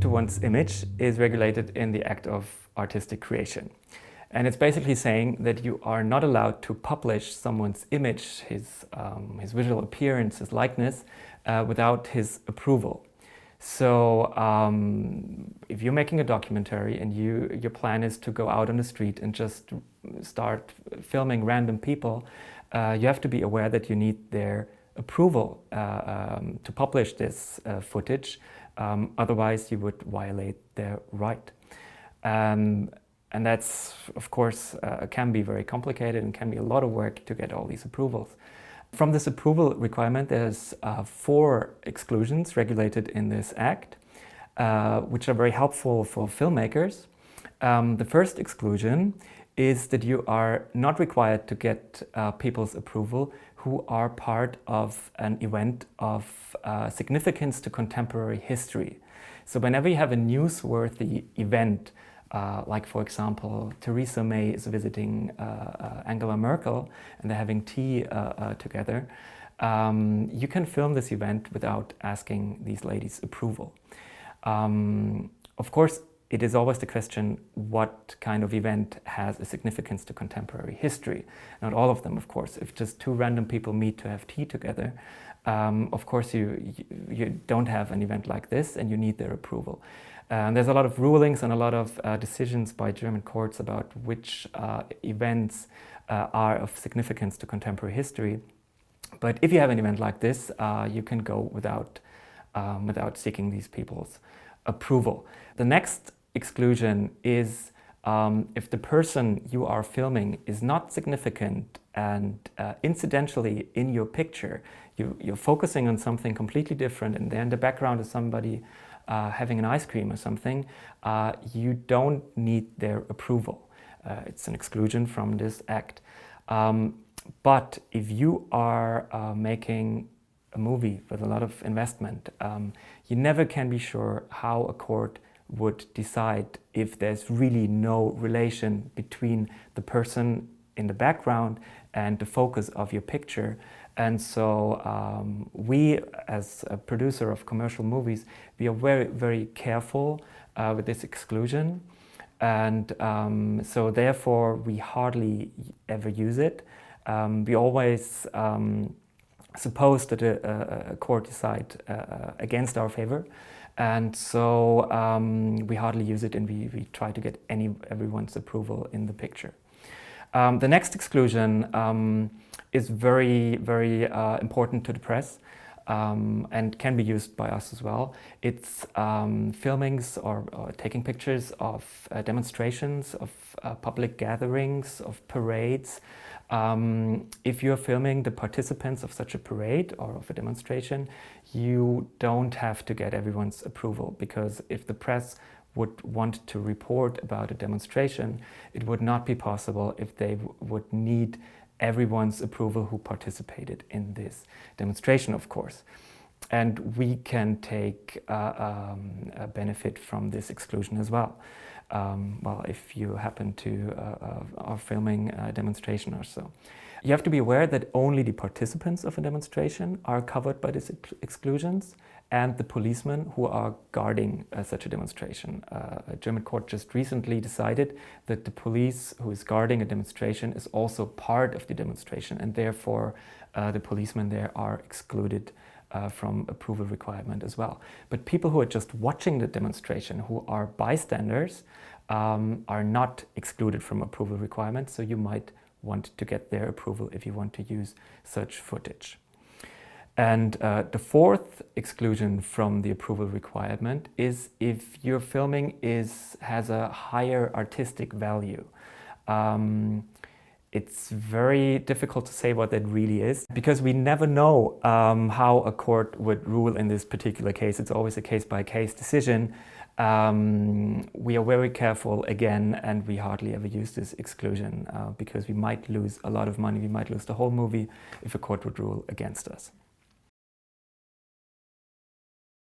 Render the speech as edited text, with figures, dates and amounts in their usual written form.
to one's image is regulated in the act of artistic creation. And it's basically saying that you are not allowed to publish someone's image, his visual appearance, his likeness, without his approval. So if you're making a documentary and your plan is to go out on the street and just start filming random people, you have to be aware that you need their approval to publish this footage. Otherwise, you would violate their right. And that's, of course, can be very complicated and can be a lot of work to get all these approvals. From this approval requirement, there's 4 exclusions regulated in this act, which are very helpful for filmmakers. The first exclusion is that you are not required to get people's approval who are part of an event of significance to contemporary history. So whenever you have a newsworthy event, like for example, Theresa May is visiting Angela Merkel and they're having tea together, you can film this event without asking these ladies' approval. Of course, it is always the question what kind of event has a significance to contemporary history. Not all of them, of course. If just 2 random people meet to have tea together, of course you don't have an event like this and you need their approval. There's a lot of rulings and a lot of decisions by German courts about which events are of significance to contemporary history. But if you have an event like this, you can go without seeking these people's approval. The next exclusion is if the person you are filming is not significant and incidentally in your picture, you're focusing on something completely different and then the background is somebody having an ice cream or something, you don't need their approval. It's an exclusion from this act. But if you are making a movie with a lot of investment, you never can be sure how a court would decide if there's really no relation between the person in the background and the focus of your picture. And so we, as a producer of commercial movies, we are very, very careful with this exclusion. And so therefore, we hardly ever use it. We always suppose that a court decide against our favor. And so we hardly use it and we try to get everyone's approval in the picture. The next exclusion is very, very important to the press and can be used by us as well. It's filmings or taking pictures of demonstrations, of public gatherings, of parades. If you're filming the participants of such a parade or of a demonstration, you don't have to get everyone's approval, because if the press would want to report about a demonstration, it would not be possible if they would need everyone's approval who participated in this demonstration, of course. And we can take a benefit from this exclusion as well. Well, if you happen to are filming a demonstration or so. You have to be aware that only the participants of a demonstration are covered by these exclusions, and the policemen who are guarding such a demonstration. A German court just recently decided that the police who is guarding a demonstration is also part of the demonstration, and therefore the policemen there are excluded from approval requirement as well. But people who are just watching the demonstration, who are bystanders, are not excluded from approval requirement, so you might want to get their approval if you want to use such footage. And the fourth exclusion from the approval requirement is if your filming has a higher artistic value. It's very difficult to say what that really is, because we never know how a court would rule in this particular case. It's always a case-by-case decision. We are very careful again, and we hardly ever use this exclusion because we might lose a lot of money. We might lose the whole movie if a court would rule against us.